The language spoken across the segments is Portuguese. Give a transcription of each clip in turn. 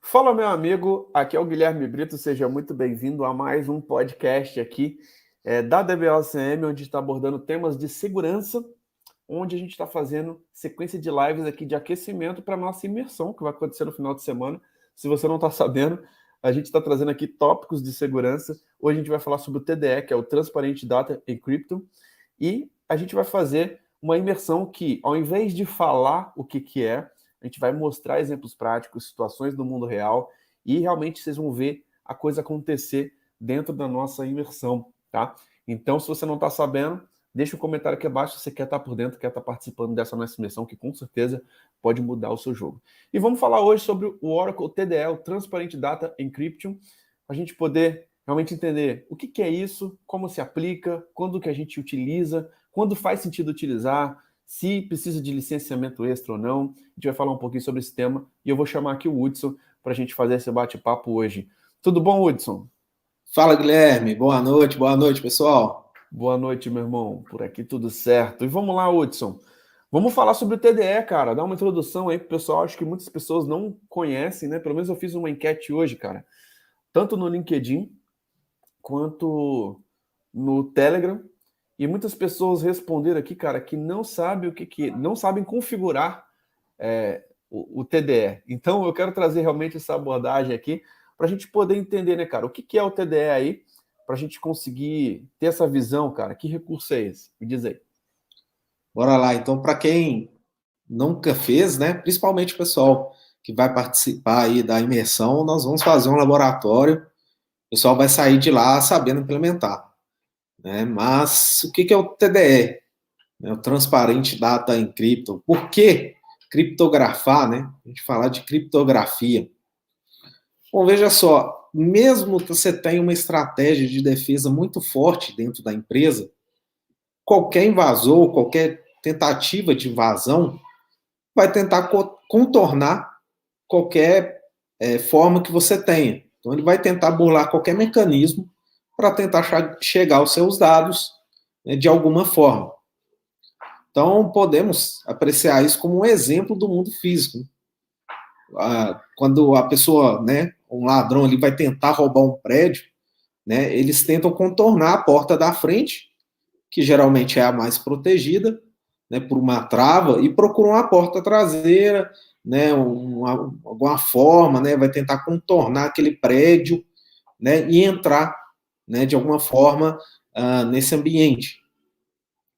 Fala, meu amigo, aqui é o Guilherme Brito, seja muito bem-vindo a mais um podcast aqui da DBLCM, onde está abordando temas de segurança, onde a gente está fazendo sequência de lives aqui de aquecimento para a nossa imersão, que vai acontecer no final de semana. Se você não está sabendo, a gente está trazendo aqui tópicos de segurança. Hoje a gente vai falar sobre o TDE, que é o Transparent Data Encryption, e a gente vai fazer uma imersão que, ao invés de falar o que é, a gente vai mostrar exemplos práticos, situações do mundo real, e realmente vocês vão ver a coisa acontecer dentro da nossa imersão, tá? Então, se você não está sabendo, deixa um comentário aqui abaixo se você quer estar por dentro, quer estar participando dessa nossa imersão, que com certeza pode mudar o seu jogo. E vamos falar hoje sobre o Oracle TDE, o Transparent Data Encryption, para a gente poder realmente entender o que é isso, como se aplica, quando que a gente utiliza, quando faz sentido utilizar, se precisa de licenciamento extra ou não. A gente vai falar um pouquinho sobre esse tema e eu vou chamar aqui o Hudson para a gente fazer esse bate-papo hoje. Tudo bom, Hudson? Fala, Guilherme. Boa noite, pessoal. Boa noite, meu irmão. Por aqui tudo certo. E vamos lá, Hudson. Vamos falar sobre o TDE, cara. Dá uma introdução aí pro pessoal. Acho que muitas pessoas não conhecem, né? Pelo menos eu fiz uma enquete hoje, cara. Tanto no LinkedIn quanto no Telegram. E muitas pessoas responderam aqui, cara, que não sabem não sabem configurar o TDE. Então eu quero trazer realmente essa abordagem aqui para a gente poder entender, né, cara, o que é o TDE aí, para a gente conseguir ter essa visão, cara. Que recurso é esse? Me diz aí. Bora lá. Então, para quem nunca fez, né, principalmente o pessoal que vai participar aí da imersão, nós vamos fazer um laboratório. O pessoal vai sair de lá sabendo implementar, né? Mas o que é o TDE? É o Transparent Data Encryption. Por que criptografar, né? A gente falar de criptografia. Bom, veja só, mesmo que você tenha uma estratégia de defesa muito forte dentro da empresa, qualquer invasor, qualquer tentativa de invasão vai tentar contornar qualquer forma que você tenha. Então, ele vai tentar burlar qualquer mecanismo para tentar chegar aos seus dados, né, de alguma forma. Então, podemos apreciar isso como um exemplo do mundo físico. Quando a pessoa, né, um ladrão, ele vai tentar roubar um prédio, né, eles tentam contornar a porta da frente, que geralmente é a mais protegida, né, por uma trava, e procuram uma porta traseira, né, alguma forma, né, vai tentar contornar aquele prédio, né, e entrar, né, de alguma forma nesse ambiente.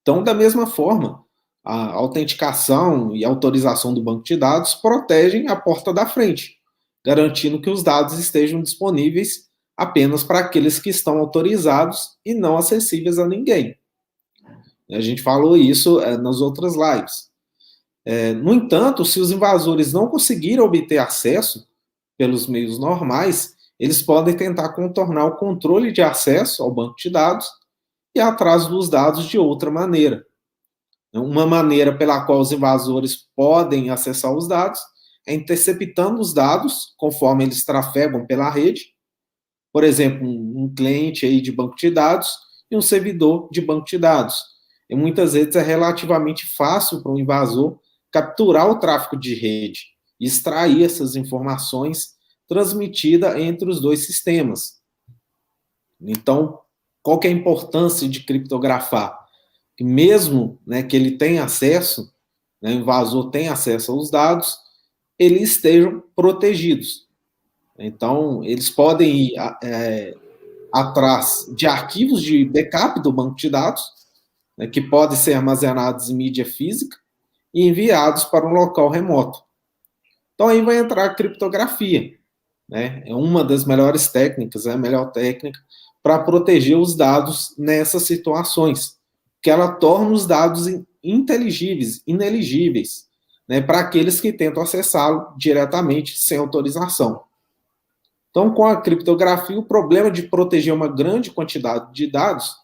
Então, da mesma forma, a autenticação e autorização do banco de dados protegem a porta da frente, garantindo que os dados estejam disponíveis apenas para aqueles que estão autorizados e não acessíveis a ninguém. A gente falou isso nas outras lives. No entanto, se os invasores não conseguirem obter acesso pelos meios normais, eles podem tentar contornar o controle de acesso ao banco de dados e atrás dos dados de outra maneira. Uma maneira pela qual os invasores podem acessar os dados é interceptando os dados conforme eles trafegam pela rede, por exemplo, um cliente aí de banco de dados e um servidor de banco de dados. E muitas vezes é relativamente fácil para um invasor capturar o tráfego de rede e extrair essas informações transmitidas entre os dois sistemas. Então, qual que é a importância de criptografar? Que mesmo, né, que ele tenha acesso, né, o invasor tenha acesso aos dados, eles estejam protegidos. Então, eles podem ir atrás de arquivos de backup do banco de dados, né, que podem ser armazenados em mídia física e enviados para um local remoto. Então, aí vai entrar a criptografia. Né? É uma das melhores técnicas, é a melhor técnica para proteger os dados nessas situações, que ela torna os dados inteligíveis, ineligíveis, né, para aqueles que tentam acessá-lo diretamente sem autorização. Então, com a criptografia, o problema de proteger uma grande quantidade de dados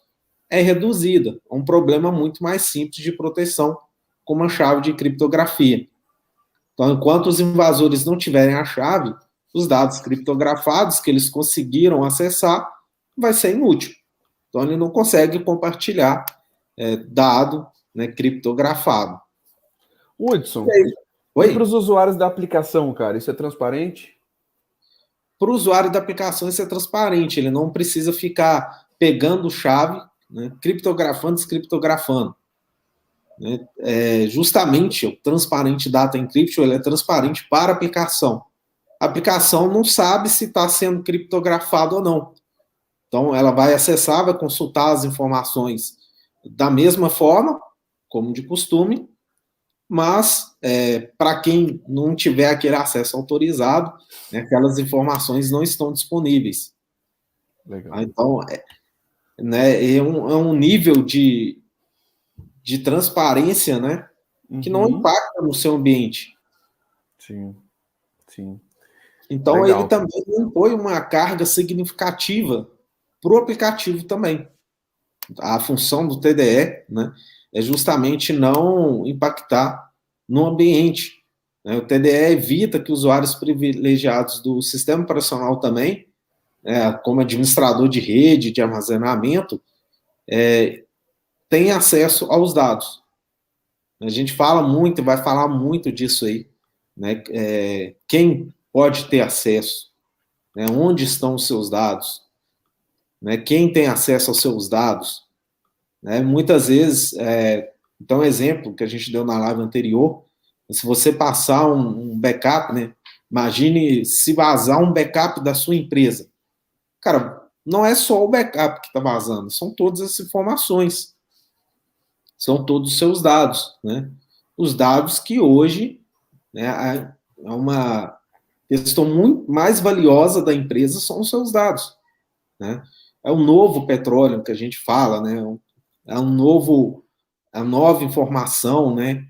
é reduzido a um problema muito mais simples de proteção, como a chave de criptografia. Então, enquanto os invasores não tiverem a chave, os dados criptografados que eles conseguiram acessar vai ser inútil. Então, ele não consegue compartilhar dado, né, criptografado. Hudson, e para Oi? os usuários da aplicação, cara, isso é transparente? para o usuário da aplicação isso é transparente, ele não precisa ficar pegando chave, né, criptografando, descriptografando. Né? Justamente o Transparent Data Encryption ele é transparente para a aplicação. A aplicação não sabe se está sendo criptografado ou não. Então, ela vai acessar, vai consultar as informações da mesma forma, como de costume, mas para quem não tiver aquele acesso autorizado, né, aquelas informações não estão disponíveis. Legal. Então, é um nível de transparência, né, que não impacta no seu ambiente. Sim, sim. Então, Legal. ele também impõe uma carga significativa para o aplicativo também. A função do TDE, né, é justamente não impactar no ambiente. Né? O TDE evita que usuários privilegiados do sistema operacional também, como administrador de rede, de armazenamento, tenham acesso aos dados. A gente fala muito, vai falar muito disso aí. Né? Quem pode ter acesso? Né? Onde estão os seus dados? Né? Quem tem acesso aos seus dados? Né? Muitas vezes, então, exemplo que a gente deu na live anterior, se você passar um backup, né? Imagine se vazar um backup da sua empresa. Cara, não é só o backup que está vazando, são todas as informações, são todos os seus dados, né? Os dados que hoje, né, é uma questão muito mais valiosa da empresa são os seus dados, né? É o novo petróleo que a gente fala, né? É a nova informação, né?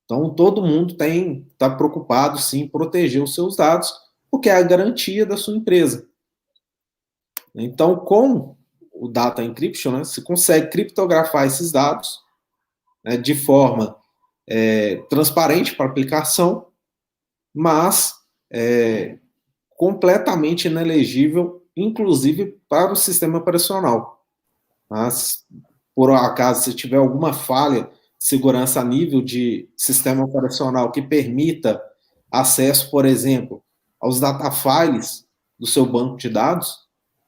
Então, todo mundo está preocupado, sim, em proteger os seus dados, porque é a garantia da sua empresa. Então, com o Data Encryption, né, você consegue criptografar esses dados, né, de forma transparente para a aplicação, mas completamente inelegível, inclusive para o sistema operacional. Mas, por acaso, se tiver alguma falha de segurança a nível de sistema operacional que permita acesso, por exemplo, aos data files do seu banco de dados,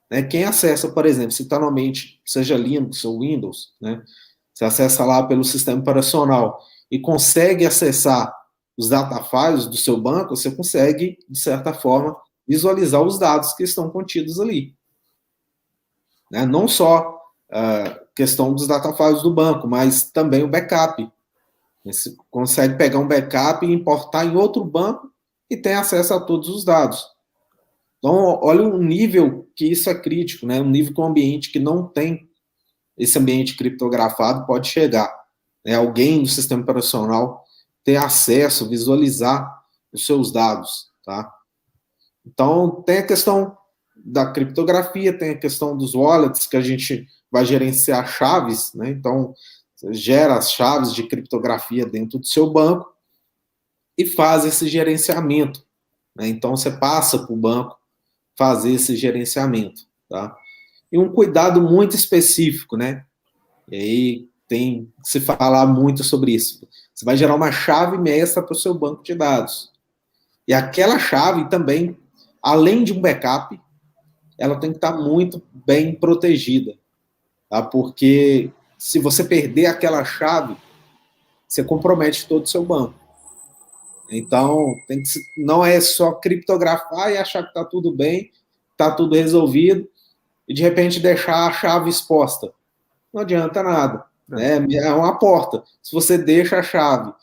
né, quem acessa, por exemplo, se está no ambiente, seja Linux ou Windows, né, você acessa lá pelo sistema operacional e consegue acessar os data files do seu banco, você consegue, de certa forma, visualizar os dados que estão contidos ali. Né? Não só a questão dos data files do banco, mas também o backup. Você consegue pegar um backup e importar em outro banco e tem acesso a todos os dados. Então, olha o nível que isso é crítico, né? Um nível que um ambiente que não tem esse ambiente criptografado pode chegar. Né? Alguém do sistema operacional ter acesso, visualizar os seus dados, tá? Então, tem a questão da criptografia, tem a questão dos wallets, que a gente vai gerenciar chaves, né? Então, você gera as chaves de criptografia dentro do seu banco e faz esse gerenciamento. Né? Então, você passa para o banco fazer esse gerenciamento, tá? E um cuidado muito específico, né? E aí tem que se falar muito sobre isso. Você vai gerar uma chave mestra para o seu banco de dados. E aquela chave também, além de um backup, ela tem que estar muito bem protegida, tá? Porque se você perder aquela chave, você compromete todo o seu banco. Então, não é só criptografar e achar que está tudo bem, está tudo resolvido, e de repente deixar a chave exposta. Não adianta nada. Né? É uma porta. Se você deixa a chave,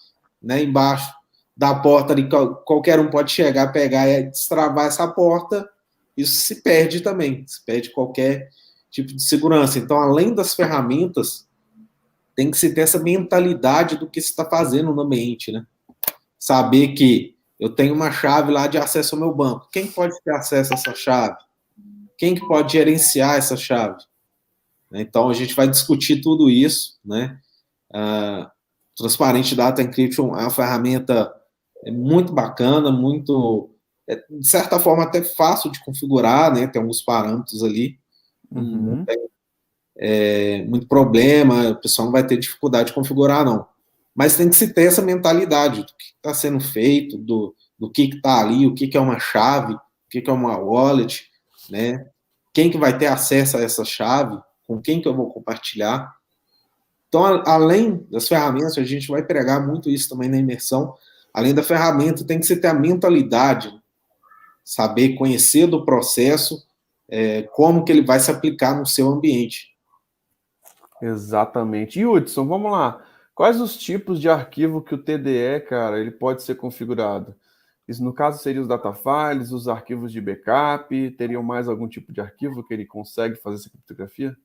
né, embaixo da porta, ali, qualquer um pode chegar, pegar e destravar essa porta, isso se perde também. Se perde qualquer tipo de segurança. Então, além das ferramentas, tem que se ter essa mentalidade do que se está fazendo no ambiente, né? Saber que eu tenho uma chave lá de acesso ao meu banco. Quem pode ter acesso a essa chave? Quem que pode gerenciar essa chave? Então, a gente vai discutir tudo isso, né? Transparent Data Encryption é uma ferramenta muito bacana, muito, de certa forma, até fácil de configurar, né? Tem alguns parâmetros ali, não tem muito problema, o pessoal não vai ter dificuldade de configurar, não. Mas tem que se ter essa mentalidade do que está sendo feito, do que está ali, o que é uma chave, que é uma wallet, né? Quem que vai ter acesso a essa chave, com quem que eu vou compartilhar. Então, além das ferramentas, a gente vai pregar muito isso também na imersão, além da ferramenta, tem que você ter a mentalidade, saber conhecer do processo, como que ele vai se aplicar no seu ambiente. Exatamente. E Hudson, vamos lá. Quais os tipos de arquivo que o TDE, cara, ele pode ser configurado? Isso, no caso, seriam os data files, os arquivos de backup, teriam mais algum tipo de arquivo que ele consegue fazer essa criptografia?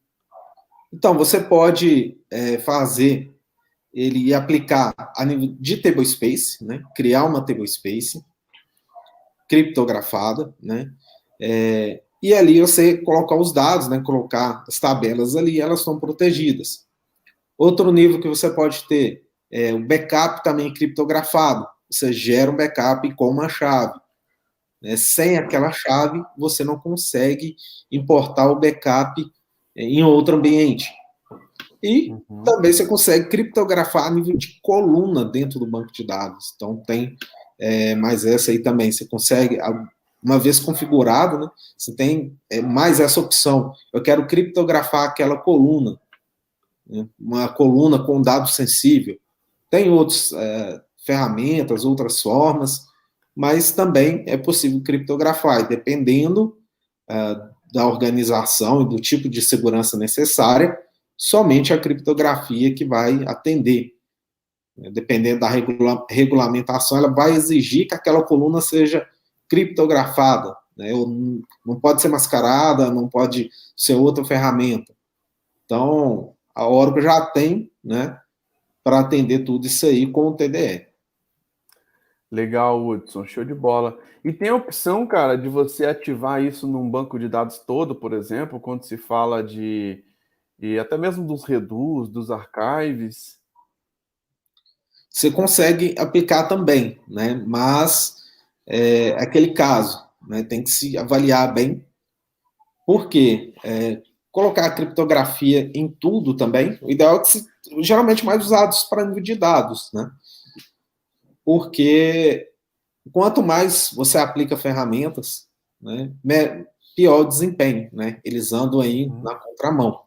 Então, você pode fazer ele aplicar a nível de tablespace, né? Criar uma tablespace criptografada, né? E ali você colocar os dados, né? Colocar as tabelas ali, elas estão protegidas. Outro nível que você pode ter é o backup também criptografado. Você gera um backup com uma chave. Né? Sem aquela chave, você não consegue importar o backup em outro ambiente. E também você consegue criptografar a nível de coluna dentro do banco de dados. Então, tem mais essa aí também. Você consegue, uma vez configurado, né, você tem mais essa opção. Eu quero criptografar aquela coluna, né, uma coluna com dado sensível. Tem outras ferramentas, outras formas, mas também é possível criptografar. E dependendo da organização e do tipo de segurança necessária, somente a criptografia que vai atender. Dependendo da regulamentação, ela vai exigir que aquela coluna seja criptografada, né? Não pode ser mascarada, não pode ser outra ferramenta. Então, a Oracle já tem, né, para atender tudo isso aí com o TDE. Legal, Hudson, show de bola. E tem a opção, cara, de você ativar isso num banco de dados todo, por exemplo, quando se fala e até mesmo dos redus, dos archives. Você consegue aplicar também, né? Mas aquele caso, né? Tem que se avaliar bem, porque colocar a criptografia em tudo também, o ideal é que geralmente mais usados para nível de dados, né? Porque quanto mais você aplica ferramentas, né, pior o desempenho, né? Eles andam aí na contramão.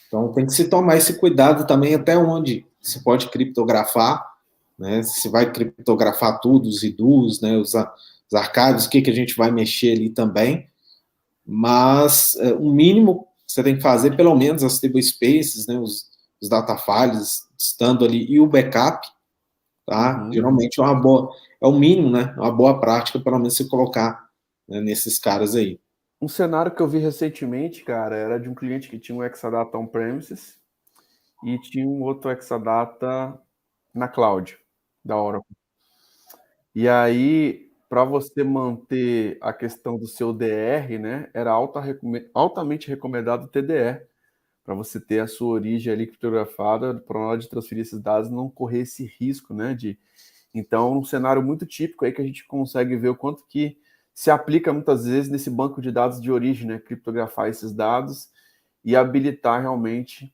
Então tem que se tomar esse cuidado também até onde se pode criptografar, né? Se vai criptografar tudo, os IDUs, né? Os arquivos, o que a gente vai mexer ali também. Mas o mínimo que você tem que fazer, pelo menos as tablespaces, né? Os data files estando ali e o backup, tá? Geralmente é o mínimo, né? Uma boa prática, pelo menos se colocar, né, nesses caras aí. Um cenário que eu vi recentemente, cara, era de um cliente que tinha um Exadata on-premises e tinha um outro Exadata na cloud, da Oracle. E aí, para você manter a questão do seu DR, né, era altamente recomendado o TDE, para você ter a sua origem ali criptografada, para na hora de transferir esses dados não correr esse risco, né, de... Então, um cenário muito típico aí que a gente consegue ver o quanto que se aplica muitas vezes nesse banco de dados de origem, né? Criptografar esses dados e habilitar realmente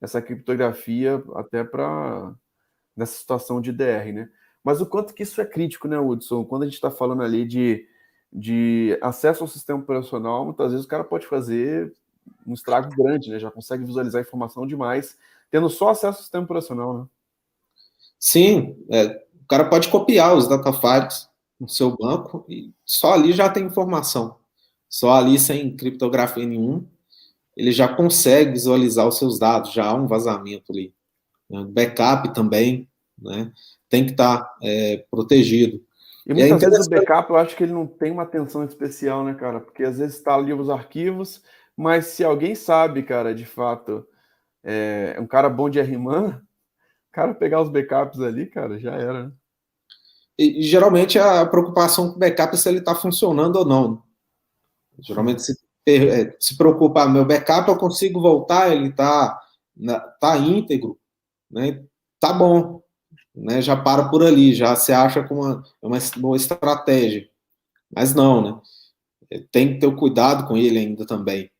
essa criptografia até para nessa situação de DR, né? Mas o quanto que isso é crítico, né, Hudson? Quando a gente está falando ali de acesso ao sistema operacional, muitas vezes o cara pode fazer um estrago grande, né? Já consegue visualizar informação demais, tendo só acesso ao sistema operacional, né? Sim, o cara pode copiar os data files no seu banco e só ali já tem informação. Só ali, sem criptografia nenhum, ele já consegue visualizar os seus dados, já há um vazamento ali. Backup também, né? Tem que estar protegido. E muitas vezes o backup eu acho que ele não tem uma atenção especial, né, cara? Porque às vezes está ali os arquivos, mas se alguém sabe, cara, de fato, é um cara bom de RMAN, o cara pegar os backups ali, cara, já era, né? E geralmente a preocupação com o backup é se ele está funcionando ou não. Geralmente se preocupa, meu backup eu consigo voltar, ele está tá íntegro, né? Tá bom, né? Já para por ali, já se acha com uma boa estratégia. Mas não, né? Tem que ter o cuidado com ele ainda também.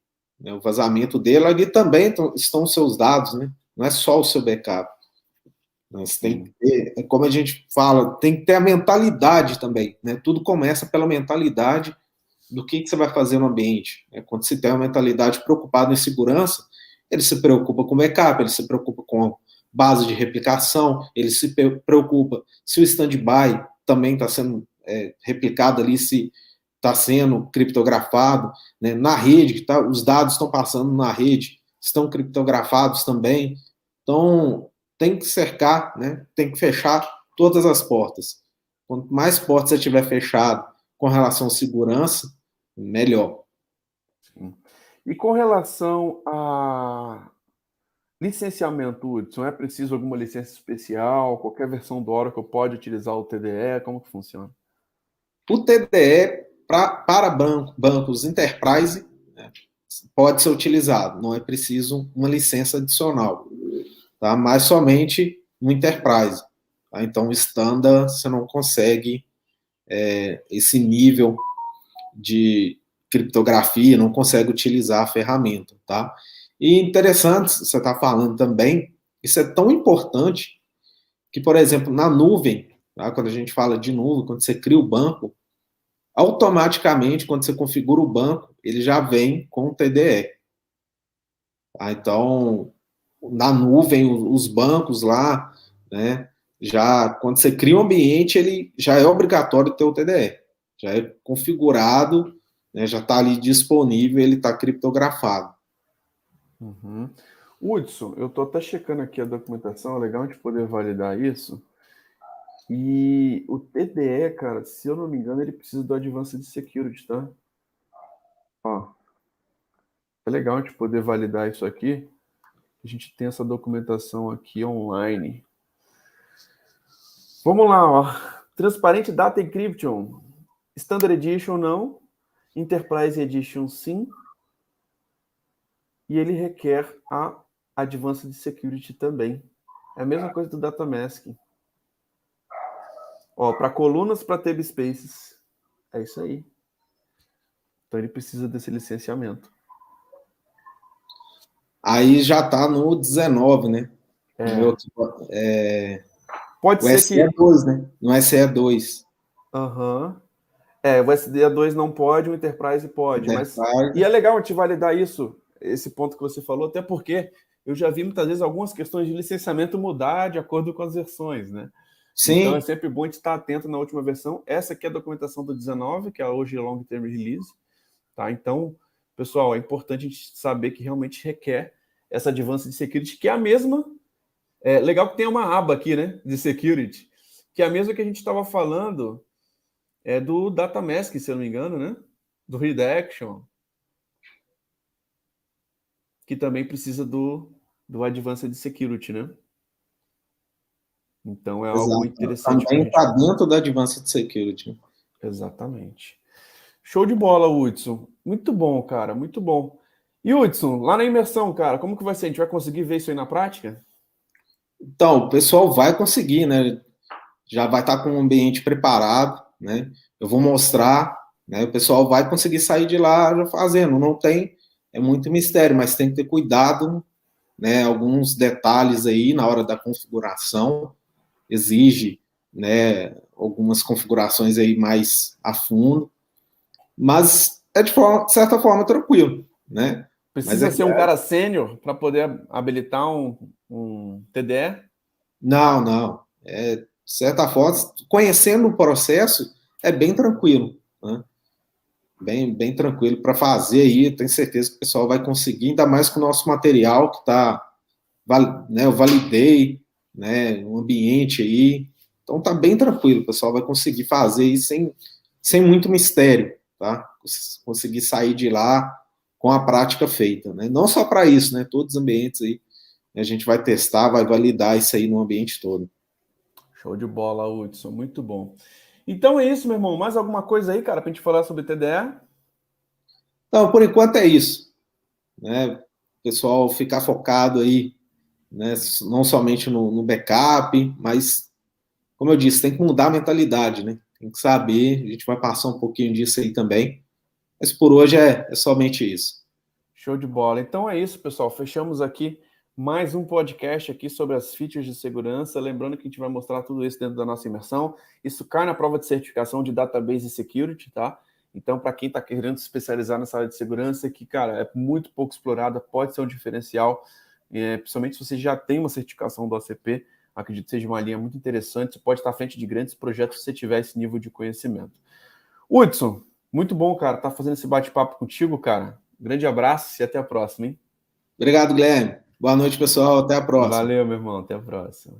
Né? O vazamento dele, ali também estão os seus dados, né? Não é só o seu backup. Mas tem que ter, como a gente fala, tem que ter a mentalidade também, né? Tudo começa pela mentalidade do que você vai fazer no ambiente. Quando se tem uma mentalidade preocupada em segurança, ele se preocupa com backup, ele se preocupa com base de replicação, ele se preocupa se o standby também está sendo replicado ali, se está sendo criptografado, né, na rede, os dados estão passando na rede, estão criptografados também. Então, tem que cercar, né, tem que fechar todas as portas. Quanto mais portas você tiver fechado com relação à segurança, melhor. Sim. E com relação a licenciamento, Hudson, é preciso alguma licença especial? Qualquer versão do Oracle pode utilizar o TDE? Como que funciona? O TDE para bancos Enterprise, né, pode ser utilizado, não é preciso uma licença adicional, tá? Mas somente no Enterprise. Tá? Então, o Standard, você não consegue esse nível de criptografia, não consegue utilizar a ferramenta. Tá? E interessante, você está falando também, isso é tão importante que, por exemplo, na nuvem, tá? Quando a gente fala de nuvem, quando você cria o banco, automaticamente, quando você configura o banco, ele já vem com o TDE. Tá? Então, na nuvem, os bancos lá, né, já, quando você cria um ambiente, ele já é obrigatório ter o TDE. Já é configurado, né, já está ali disponível, ele está criptografado. Uhum. Hudson, eu estou até checando aqui a documentação, é legal a gente poder validar isso. E o TDE, cara, se eu não me engano, ele precisa do Advanced Security, tá? Ó, é legal a gente poder validar isso aqui. A gente tem essa documentação aqui online. Vamos lá, ó. Transparente Data Encryption. Standard Edition não. Enterprise Edition sim. E ele requer a Advanced Security também. É a mesma coisa do Data Masking. Ó, para colunas, para table spaces. É isso aí. Então ele precisa desse licenciamento. Aí já está no 19, né? Pode O ser que... SE2, né? No SE2. Aham. O SDA2 não pode, o Enterprise pode. Enterprise. E é legal a gente validar isso, esse ponto que você falou, até porque eu já vi muitas vezes algumas questões de licenciamento mudar de acordo com as versões, né? Sim. Então é sempre bom a gente estar atento na última versão. Essa aqui é a documentação do 19, que é hoje Long Term Release. Tá? Então, pessoal, é importante a gente saber que realmente requer essa Advanced Security, que é a mesma... legal que tem uma aba aqui, né, de Security, que é a mesma que a gente estava falando do Data Mask, se eu não me engano, né? Do Redaction, que também precisa do Advanced Security, né? Então é algo interessante. Também está dentro da Advanced Security. Exatamente. Show de bola, Hudson. Muito bom, cara, muito bom. E Hudson, lá na imersão, cara, como que vai ser? A gente vai conseguir ver isso aí na prática? Então, o pessoal vai conseguir, né? Já vai estar com o ambiente preparado, né? Eu vou mostrar, né? O pessoal vai conseguir sair de lá já fazendo. Não tem, é muito mistério, mas tem que ter cuidado, né? Alguns detalhes aí na hora da configuração exige, né? Algumas configurações aí mais a fundo, mas é de certa forma tranquilo, né? Precisa ser um cara sênior para poder habilitar um TDE? Não. De certa forma, conhecendo o processo, é bem tranquilo, né? Bem tranquilo para fazer aí. Tenho certeza que o pessoal vai conseguir, ainda mais com o nosso material que está, né, eu validei, né, o ambiente aí. Então tá bem tranquilo, o pessoal vai conseguir fazer isso sem muito mistério, tá? Conseguir sair de lá com a prática feita, né? Não só para isso, né? Todos os ambientes aí a gente vai testar, vai validar isso aí no ambiente todo. Show de bola, Hudson, muito bom. Então é isso, meu irmão. Mais alguma coisa aí, cara, para a gente falar sobre TDE? Então, por enquanto é isso, né? O pessoal ficar focado aí, né? Não somente no backup, mas, como eu disse, tem que mudar a mentalidade, né? Tem que saber, a gente vai passar um pouquinho disso aí também. Mas por hoje é somente isso. Show de bola. Então é isso, pessoal. Fechamos aqui mais um podcast aqui sobre as features de segurança. Lembrando que a gente vai mostrar tudo isso dentro da nossa imersão. Isso cai na prova de certificação de Database Security, tá? Então, para quem está querendo se especializar nessa área de segurança, que, cara, é muito pouco explorada, pode ser um diferencial, principalmente se você já tem uma certificação do OCP, acredito que seja uma linha muito interessante, você pode estar à frente de grandes projetos se você tiver esse nível de conhecimento. Hudson, muito bom, cara, estar fazendo esse bate-papo contigo, cara. Grande abraço e até a próxima, hein? Obrigado, Guilherme. Boa noite, pessoal. Até a próxima. Valeu, meu irmão. Até a próxima.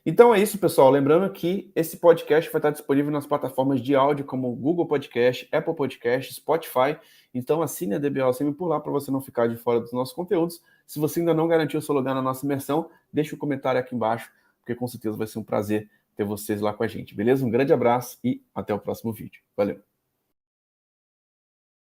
Então é isso, pessoal. Lembrando que esse podcast vai estar disponível nas plataformas de áudio como Google Podcast, Apple Podcast, Spotify. Então assine a DBOCM por lá para você não ficar de fora dos nossos conteúdos. Se você ainda não garantiu seu lugar na nossa imersão, deixe um comentário aqui embaixo, porque com certeza vai ser um prazer ter vocês lá com a gente, beleza? Um grande abraço e até o próximo vídeo. Valeu!